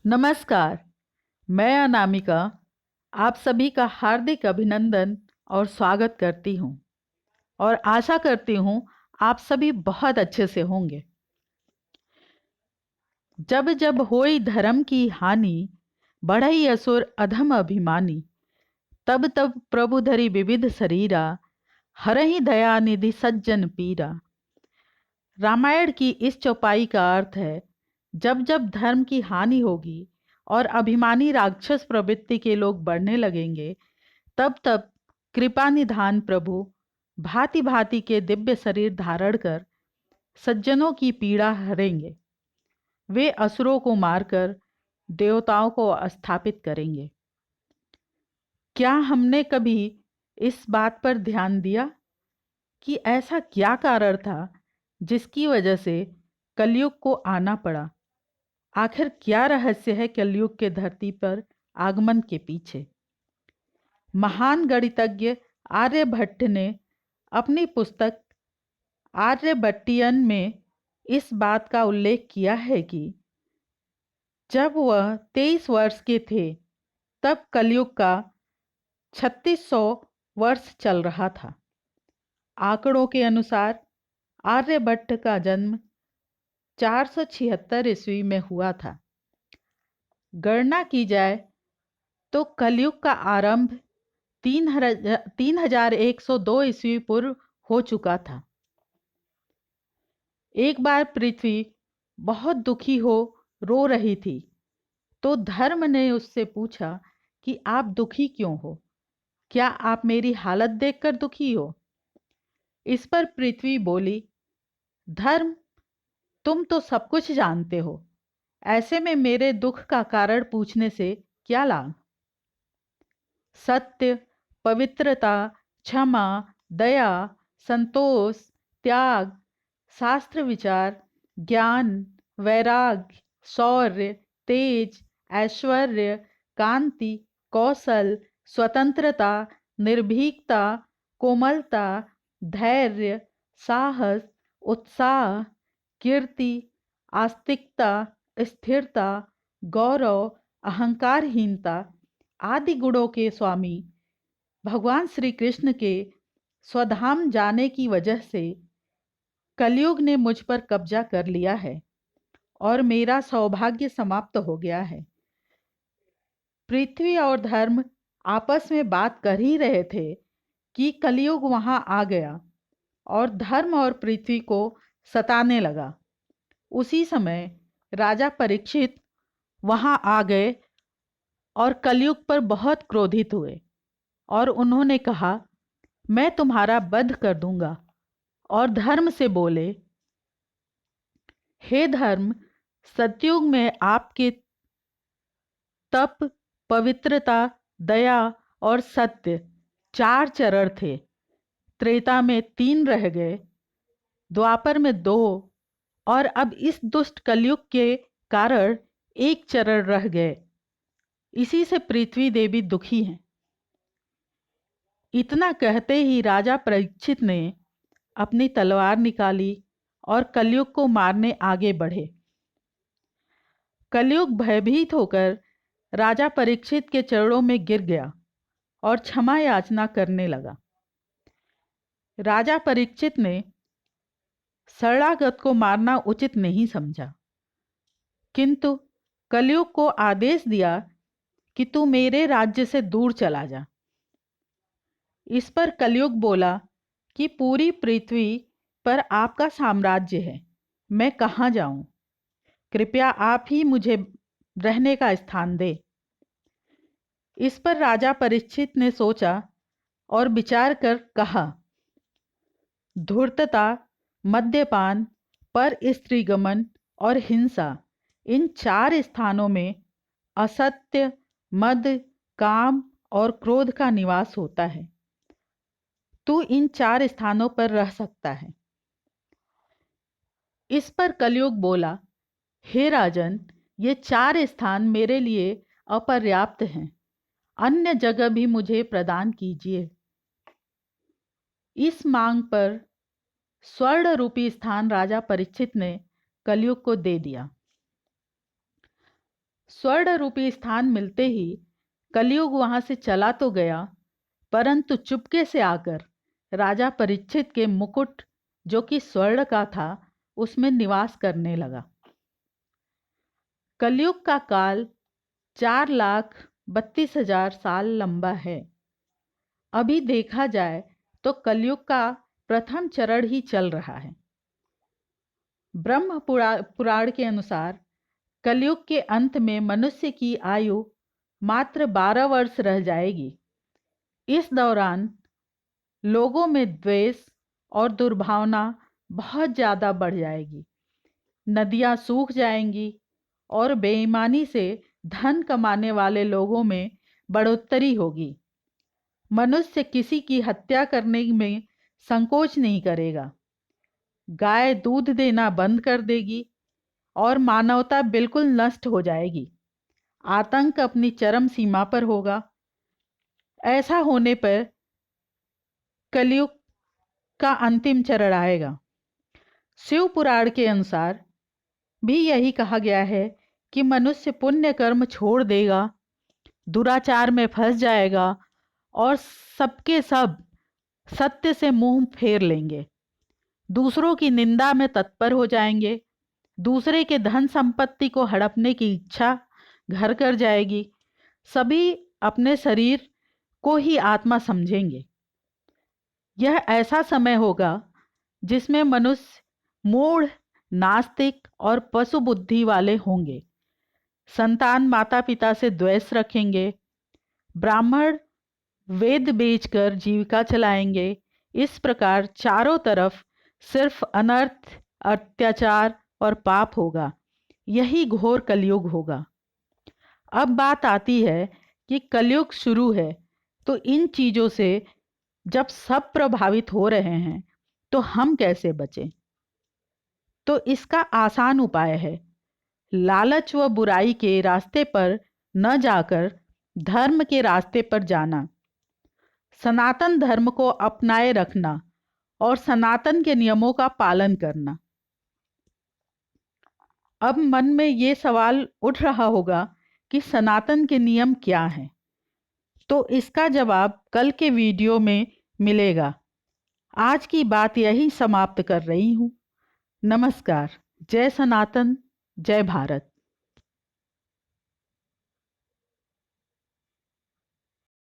नमस्कार। मैं अनामिका आप सभी का हार्दिक अभिनंदन और स्वागत करती हूँ और आशा करती हूँ आप सभी बहुत अच्छे से होंगे। जब जब होई धर्म की हानि, बढ़ई असुर अधम अभिमानी, तब तब प्रभु धरि विविध शरीरा, हरहि दया निधि सज्जन पीरा। रामायण की इस चौपाई का अर्थ है, जब जब धर्म की हानि होगी और अभिमानी राक्षस प्रवृत्ति के लोग बढ़ने लगेंगे, तब तब कृपा निधान प्रभु भांति भांति के दिव्य शरीर धारण कर सज्जनों की पीड़ा हरेंगे। वे असुरों को मारकर देवताओं को स्थापित करेंगे। क्या हमने कभी इस बात पर ध्यान दिया कि ऐसा क्या कारण था जिसकी वजह से कलयुग को आना पड़ा? आखिर क्या रहस्य है कलयुग के धरती पर आगमन के पीछे? महान गणितज्ञ आर्यभट्ट ने अपनी पुस्तक आर्यभट्टियन में इस बात का उल्लेख किया है कि जब वह 23 वर्ष के थे, तब कलयुग का 3600 वर्ष चल रहा था। आंकड़ों के अनुसार आर्यभट्ट का जन्म 476 ईस्वी में हुआ था। गणना की जाए तो कलयुग का आरंभ 3102 ईस्वी पूर्व हो चुका था। एक बार पृथ्वी बहुत दुखी हो रो रही थी, तो धर्म ने उससे पूछा कि आप दुखी क्यों हो? क्या आप मेरी हालत देखकर दुखी हो? इस पर पृथ्वी बोली, धर्म, तुम तो सब कुछ जानते हो, ऐसे में मेरे दुख का कारण पूछने से क्या लाभ? सत्य, पवित्रता, क्षमा, दया, संतोष, त्याग, शास्त्र विचार, ज्ञान, वैराग्य, शौर्य, तेज, ऐश्वर्य, कांति, कौशल, स्वतंत्रता, निर्भीकता, कोमलता, धैर्य, साहस, उत्साह, कीर्ति, आस्तिकता, स्थिरता, गौरव, अहंकारहीनता आदि गुणों के स्वामी भगवान श्री कृष्ण के स्वधाम जाने की वजह से कलयुग ने मुझ पर कब्जा कर लिया है और मेरा सौभाग्य समाप्त हो गया है। पृथ्वी और धर्म आपस में बात कर ही रहे थे कि कलयुग वहां आ गया और धर्म और पृथ्वी को सताने लगा। उसी समय राजा परीक्षित वहां आ गए और कलयुग पर बहुत क्रोधित हुए और उन्होंने कहा, मैं तुम्हारा वध कर दूंगा। और धर्म से बोले, हे धर्म, सतयुग में आपके तप, पवित्रता, दया और सत्य 4 चरण थे। त्रेता में 3 रह गए, द्वापर में 2 और अब इस दुष्ट कलयुग के कारण 1 चरण रह गए। इसी से पृथ्वी देवी दुखी हैं। इतना कहते ही राजा परीक्षित ने अपनी तलवार निकाली और कलयुग को मारने आगे बढ़े। कलयुग भयभीत होकर राजा परीक्षित के चरणों में गिर गया और क्षमा याचना करने लगा। राजा परीक्षित ने शरणागत को मारना उचित नहीं समझा, किंतु कलयुग को आदेश दिया कि तू मेरे राज्य से दूर चला जा। इस पर कलयुग बोला कि पूरी पृथ्वी पर आपका साम्राज्य है, मैं कहाँ जाऊं? कृपया आप ही मुझे रहने का स्थान दे। इस पर राजा परीक्षित ने सोचा और विचार कर कहा, धूर्तता, मद्यपान, पर स्त्रीगमन और हिंसा, इन 4 स्थानों में असत्य, मद, काम और क्रोध का निवास होता है। तू इन 4 स्थानों पर रह सकता है। इस पर कलयुग बोला, हे राजन, ये 4 स्थान मेरे लिए अपर्याप्त हैं, अन्य जगह भी मुझे प्रदान कीजिए। इस मांग पर स्वर्ण रूपी स्थान राजा परीक्षित ने कलयुग को दे दिया। स्वर्ण रूपी स्थान मिलते ही कलयुग वहां से चला तो गया, परंतु चुपके से आकर राजा परीक्षित के मुकुट जो कि स्वर्ण का था उसमें निवास करने लगा। कलयुग का काल 4,32,000 साल लंबा है। अभी देखा जाए तो कलयुग का प्रथम चरण ही चल रहा है। ब्रह्म पुराण के अनुसार कलयुग के अंत में मनुष्य की आयु मात्र 12 वर्ष रह जाएगी। इस दौरान लोगों में द्वेष और दुर्भावना बहुत ज़्यादा बढ़ जाएगी। नदियाँ सूख जाएंगी और बेईमानी से धन कमाने वाले लोगों में बढ़ोतरी होगी। मनुष्य किसी की हत्या करने में संकोच नहीं करेगा। गाय दूध देना बंद कर देगी और मानवता बिल्कुल नष्ट हो जाएगी। आतंक अपनी चरम सीमा पर होगा। ऐसा होने पर कलयुग का अंतिम चरण आएगा। शिव पुराण के अनुसार भी यही कहा गया है कि मनुष्य पुण्य कर्म छोड़ देगा, दुराचार में फंस जाएगा और सबके सब सत्य से मुंह फेर लेंगे, दूसरों की निंदा में तत्पर हो जाएंगे, दूसरे के धन संपत्ति को हड़पने की इच्छा घर कर जाएगी। सभी अपने शरीर को ही आत्मा समझेंगे। यह ऐसा समय होगा जिसमें मनुष्य मूढ़, नास्तिक और पशु बुद्धि वाले होंगे। संतान माता पिता से द्वेष रखेंगे। ब्राह्मण वेद बेचकर जीविका चलाएंगे। इस प्रकार चारों तरफ सिर्फ अनर्थ, अत्याचार और पाप होगा। यही घोर कलयुग होगा। अब बात आती है कि कलयुग शुरू है तो इन चीज़ों से जब सब प्रभावित हो रहे हैं तो हम कैसे बचें? तो इसका आसान उपाय है लालच व बुराई के रास्ते पर न जाकर धर्म के रास्ते पर जाना, सनातन धर्म को अपनाए रखना और सनातन के नियमों का पालन करना। अब मन में ये सवाल उठ रहा होगा कि सनातन के नियम क्या हैं? तो इसका जवाब कल के वीडियो में मिलेगा। आज की बात यही समाप्त कर रही हूँ। नमस्कार। जय सनातन, जय भारत।